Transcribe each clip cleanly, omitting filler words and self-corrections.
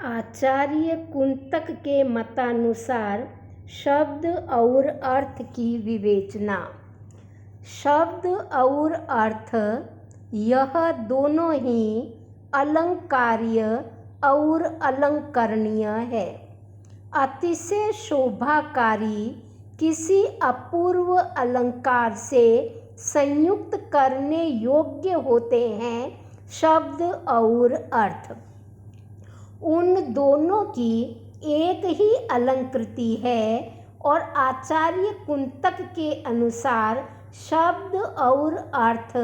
आचार्य कुंतक के मतानुसार शब्द और अर्थ की विवेचना। शब्द और अर्थ यह दोनों ही अलंकार्य और अलंकरणीय है। अतिशय शोभाकारी किसी अपूर्व अलंकार से संयुक्त करने योग्य होते हैं शब्द और अर्थ। उन दोनों की एक ही अलंकृति है और आचार्य कुंतक के अनुसार शब्द और अर्थ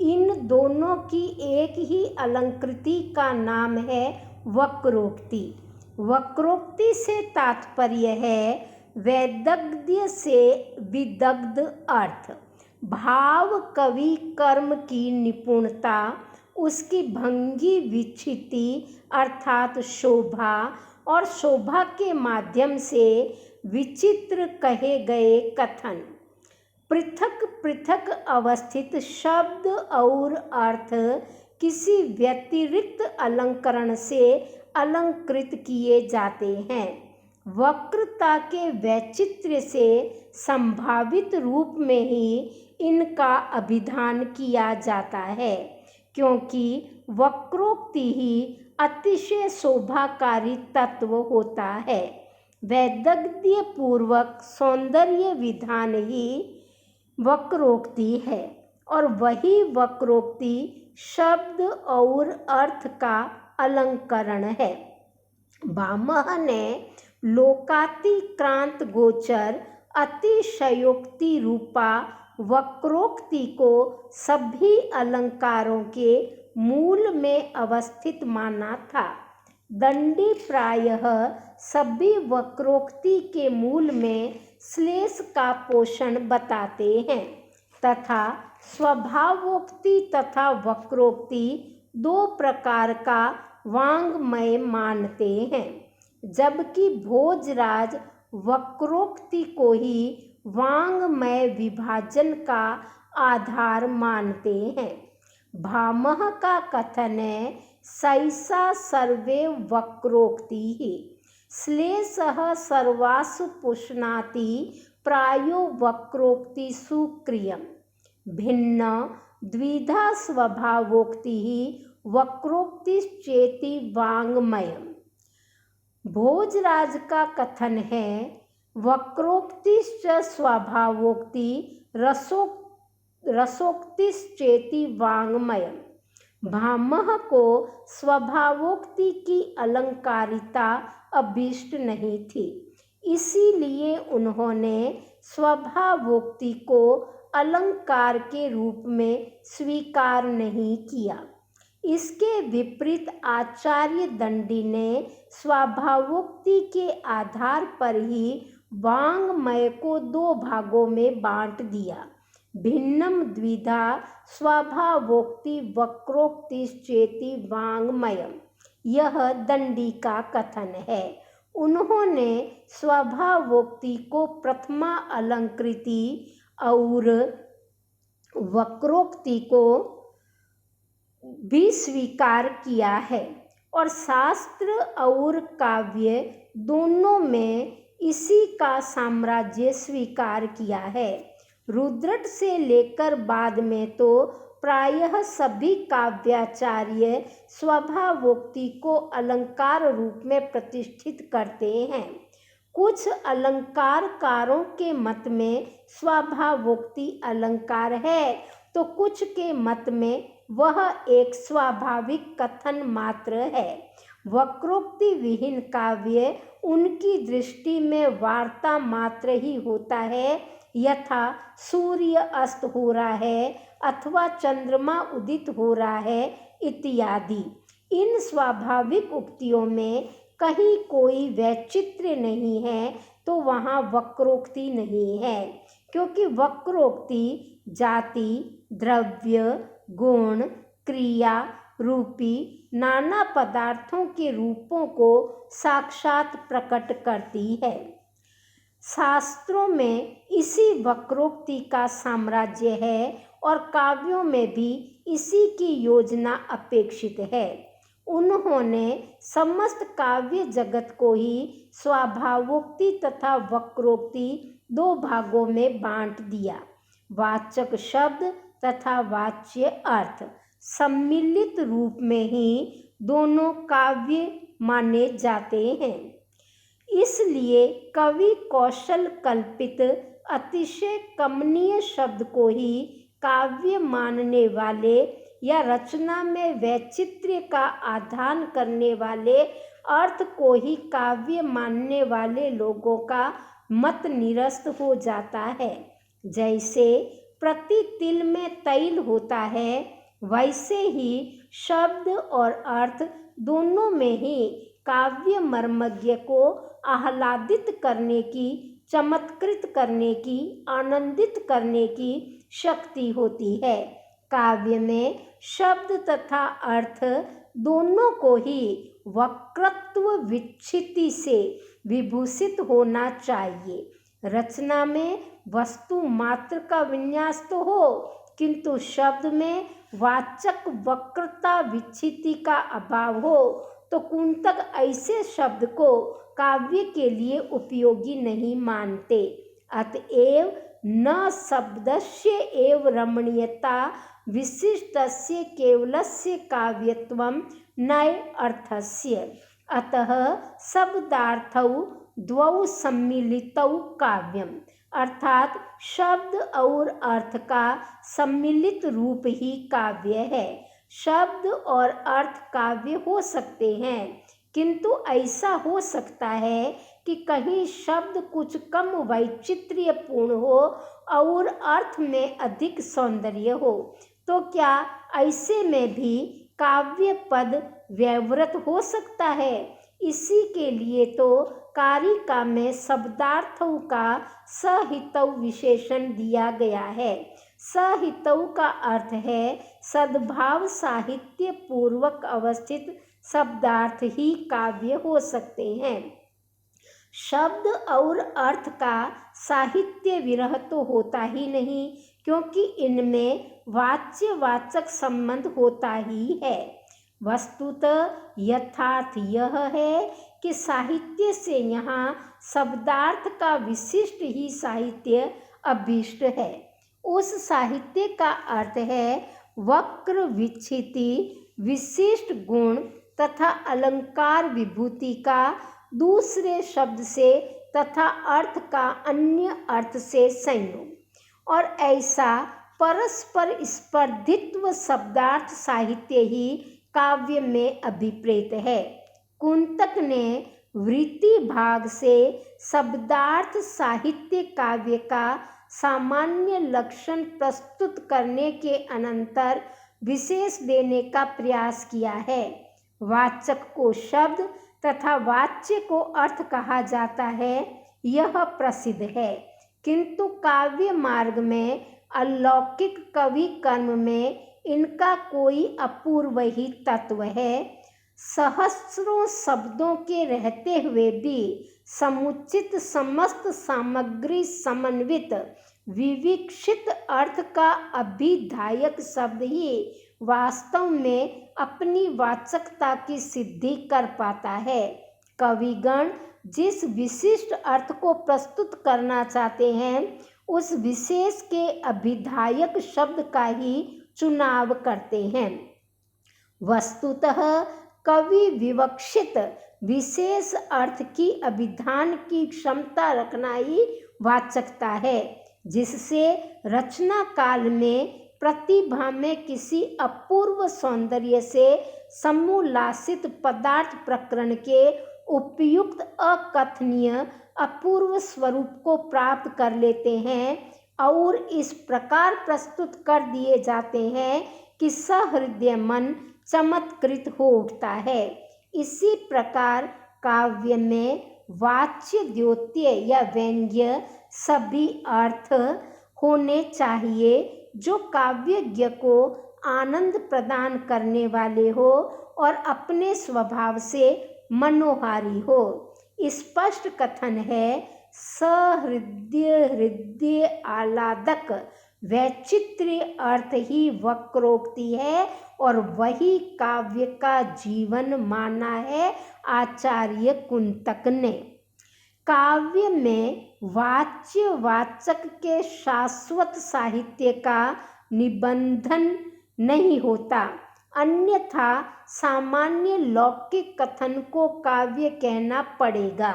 इन दोनों की एक ही अलंकृति का नाम है वक्रोक्ति। वक्रोक्ति से तात्पर्य है वैदग्ध्य से विदग्ध अर्थ, भाव कवि कर्म की निपुणता, उसकी भंगी विच्छिति अर्थात शोभा और शोभा के माध्यम से विचित्र कहे गए कथन। पृथक पृथक अवस्थित शब्द और अर्थ किसी व्यतिरिक्त अलंकरण से अलंकृत किए जाते हैं। वक्रता के वैचित्र्य से संभावित रूप में ही इनका अभिधान किया जाता है, क्योंकि वक्रोक्ति ही अतिशय शोभाकारी तत्व होता है। वैदग्ध्य पूर्वक सौंदर्य विधान ही वक्रोक्ति है और वही वक्रोक्ति शब्द और अर्थ का अलंकरण है। भामह ने लोकातिक्रांत गोचर अतिशयोक्ति रूपा वक्रोक्ति को सभी अलंकारों के मूल में अवस्थित माना था। दंडी प्रायः सभी वक्रोक्ति के मूल में श्लेष का पोषण बताते हैं तथा स्वभावोक्ति तथा वक्रोक्ति दो प्रकार का वाङ्मय मानते हैं, जबकि भोजराज वक्रोक्ति को ही वाङ्मय विभाजन का आधार मानते हैं। भामह का कथन है सैषा सर्वे वक्रोक्ति श्लेषः सर्वासु पुष्णाति प्रायो वक्रोक्ति सुक्रियम भिन्न द्विधा स्वभावोक्ति वक्रोक्तिश्चेति वाङ्मयम्। भोजराज का कथन है वक्रोक्तिश्च स्वभावोक्ति रसोक्तिश्चेति वाङ्मयम्। भामह को स्वभावोक्ति की अलंकारिता अभीष्ट नहीं थी, इसीलिए उन्होंने स्वभावोक्ति को अलंकार के रूप में स्वीकार नहीं किया। इसके विपरीत आचार्य दंडी ने स्वभावोक्ति के आधार पर ही वाङ्मय को दो भागों में बांट दिया, भिन्नम द्विधा स्वभावोक्ति वक्रोक्तिश्चेति वाङ्मयम्। यह दंडी का कथन है। उन्होंने स्वभावोक्ति को प्रथमा अलंकृति और वक्रोक्ति को भी स्वीकार किया है और शास्त्र और काव्य दोनों में इसी का साम्राज्य स्वीकार किया है। रुद्रट से लेकर बाद में तो प्रायः सभी काव्याचार्य स्वभावोक्ति को अलंकार रूप में प्रतिष्ठित करते हैं। कुछ अलंकारकारों के मत में स्वभावोक्ति अलंकार है तो कुछ के मत में वह एक स्वाभाविक कथन मात्र है। वक्रोक्ति विहीन काव्य उनकी दृष्टि में वार्ता मात्र ही होता है, यथा सूर्य अस्त हो रहा है अथवा चंद्रमा उदित हो रहा है इत्यादि। इन स्वाभाविक उक्तियों में कहीं कोई वैचित्र्य नहीं है तो वहाँ वक्रोक्ति नहीं है, क्योंकि वक्रोक्ति जाति, द्रव्य, गुण, क्रिया रूपी नाना पदार्थों के रूपों को साक्षात प्रकट करती है। शास्त्रों में इसी वक्रोक्ति का साम्राज्य है और काव्यों में भी इसी की योजना अपेक्षित है। उन्होंने समस्त काव्य जगत को ही स्वाभावोक्ति तथा वक्रोक्ति दो भागों में बांट दिया। वाचक शब्द तथा वाच्य अर्थ सम्मिलित रूप में ही दोनों काव्य माने जाते हैं। इसलिए कवि कौशल कल्पित अतिशय कमनीय शब्द को ही काव्य मानने वाले या रचना में वैचित्र्य का आधान करने वाले अर्थ को ही काव्य मानने वाले लोगों का मत निरस्त हो जाता है। जैसे प्रति तिल में तैल होता है, वैसे ही शब्द और अर्थ दोनों में ही काव्य मर्मज्ञ को आह्लादित करने की, चमत्कृत करने की, आनंदित करने की शक्ति होती है। काव्य में शब्द तथा अर्थ दोनों को ही वक्रत्व विच्छिति से विभूषित होना चाहिए। रचना में वस्तु मात्र का विन्यास तो हो, किंतु शब्द में वाचक वक्रता विच्छिति का अभाव हो तो कुंतक ऐसे शब्द को काव्य के लिए उपयोगी नहीं मानते। अतएव न शब्दस्य एव रमणीयता विशिष्टस्य केवलस्य काव्यत्वं न अर्थस्य। अतः शब्दार्थौ द्वौ सम्मिलितौ काव्यम, अर्थात शब्द और अर्थ का सम्मिलित रूप ही काव्य है। शब्द और अर्थ काव्य हो सकते हैं, किंतु ऐसा हो सकता है कि कहीं शब्द कुछ कम वैचित्र्यपूर्ण हो और अर्थ में अधिक सौंदर्य हो, तो क्या ऐसे में भी काव्य पद व्यवृत हो सकता है? इसी के लिए तो कारिका में शब्दार्थों का सहितौ विशेषण दिया गया है। सहितौ का अर्थ है सद्भाव साहित्य पूर्वक अवस्थित शब्दार्थ ही काव्य हो सकते हैं। शब्द और अर्थ का साहित्य विरह तो होता ही नहीं, क्योंकि इनमें वाच्य वाचक संबंध होता ही है। वस्तुतः यथार्थ यह है कि साहित्य से यहाँ शब्दार्थ का विशिष्ट ही साहित्य अभीष्ट है। उस साहित्य का अर्थ है वक्र विच्छिति, विशिष्ट गुण तथा अलंकार विभूति का दूसरे शब्द से तथा अर्थ का अन्य अर्थ से संयोग, और ऐसा परस्पर स्पर्धित्व शब्दार्थ साहित्य ही काव्य में अभिप्रेत है। कुंतक ने वृत्ति भाग से शब्दार्थ साहित्य काव्य का सामान्य लक्षण प्रस्तुत करने के अनंतर विशेष देने का प्रयास किया है। वाचक को शब्द तथा वाच्य को अर्थ कहा जाता है, यह प्रसिद्ध है, किंतु काव्य मार्ग में अलौकिक कवि कर्म में इनका कोई अपूर्व ही तत्व है। सहस्रों शब्दों के रहते हुए भी समुचित समस्त सामग्री समन्वित विविक्षित अर्थ का अभिधायक शब्द ही वास्तव में अपनी वाचकता की सिद्धि कर पाता है। कविगण जिस विशिष्ट अर्थ को प्रस्तुत करना चाहते हैं, उस विशेष के अभिधायक शब्द का ही चुनाव करते हैं। वस्तुतः कवि विवक्षित विशेष अर्थ की अभिधान की क्षमता रखना ही वाचकता है, जिससे रचना काल में प्रतिभा में किसी अपूर्व सौंदर्य से समूलासित पदार्थ प्रकरण के उपयुक्त अकथनीय अपूर्व स्वरूप को प्राप्त कर लेते हैं और इस प्रकार प्रस्तुत कर दिए जाते हैं कि सहृदय मन चमत्कृत हो उठता है। इसी प्रकार काव्य में वाच्य, द्योत्य या व्यंग्य सभी अर्थ होने चाहिए जो काव्यज्ञ को आनंद प्रदान करने वाले हो और अपने स्वभाव से मनोहारी हो। स्पष्ट कथन है सहृदय हृदय आह्लादक वैचित्र्य अर्थ ही वक्रोक्ति है और वही काव्य का जीवन माना है आचार्य कुंतक ने। काव्य में वाच्य वाचक के शाश्वत साहित्य का निबंधन नहीं होता, अन्यथा सामान्य लौकिक कथन को काव्य कहना पड़ेगा।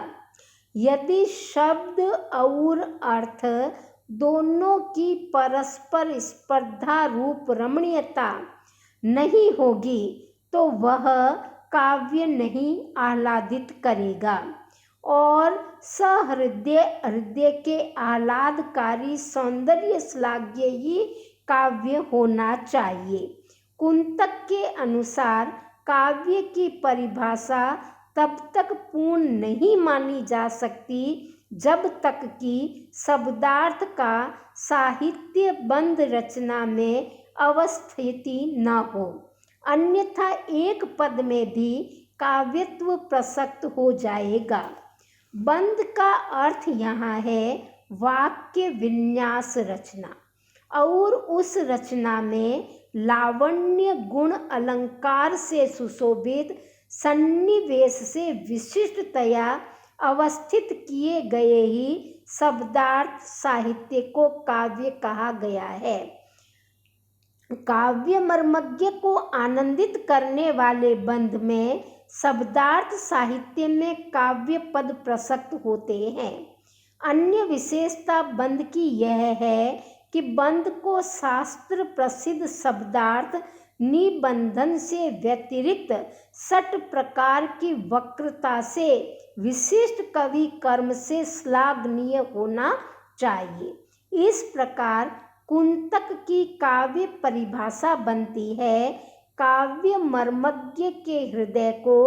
यदि शब्द और अर्थ दोनों की परस्पर स्पर्धा रूप रमणीयता नहीं होगी तो वह काव्य नहीं आह्लादित करेगा और हृदय के आह्लादकारी सौंदर्य श्लाघ्य ही काव्य होना चाहिए। कुंतक के अनुसार काव्य की परिभाषा तब तक पूर्ण नहीं मानी जा सकती जब तक कि शब्दार्थ का साहित्य बंध रचना में अवस्थिति न हो, अन्यथा एक पद में भी काव्यत्व प्रसक्त हो जाएगा। बंध का अर्थ यहाँ है वाक्य विन्यास रचना और उस रचना में लावण्य गुण अलंकार से सुशोभित सन्निवेश से विशिष्टतया अवस्थित किए गए ही शब्दार्थ साहित्य को काव्य कहा गया है। काव्य मर्मज्ञ को आनंदित करने वाले बंध में शब्दार्थ साहित्य में काव्य पद प्रसक्त होते हैं। अन्य विशेषता बंध की यह है कि बंध को शास्त्र प्रसिद्ध शब्दार्थ निबंधन से व्यतिरिक्त षट प्रकार की वक्रता से विशिष्ट कवि कर्म से श्लाघनीय होना चाहिए। इस प्रकार कुंतक की काव्य परिभाषा बनती है काव्य मर्मज्ञ के हृदय को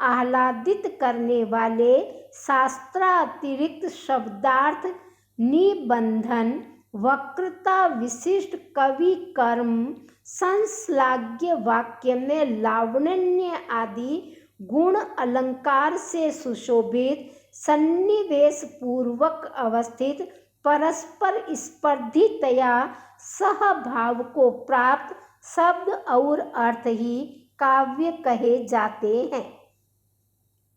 आह्लादित करने वाले शास्त्रातिरिक्त शब्दार्थ निबंधन वक्रता विशिष्ट कवि कर्म संश्लाघ्य वाक्य में लावण्य आदि गुण अलंकार से सुशोभित सन्निवेश पूर्वक अवस्थित परस्पर स्पर्धितया सहभाव को प्राप्त शब्द और अर्थ ही काव्य कहे जाते हैं।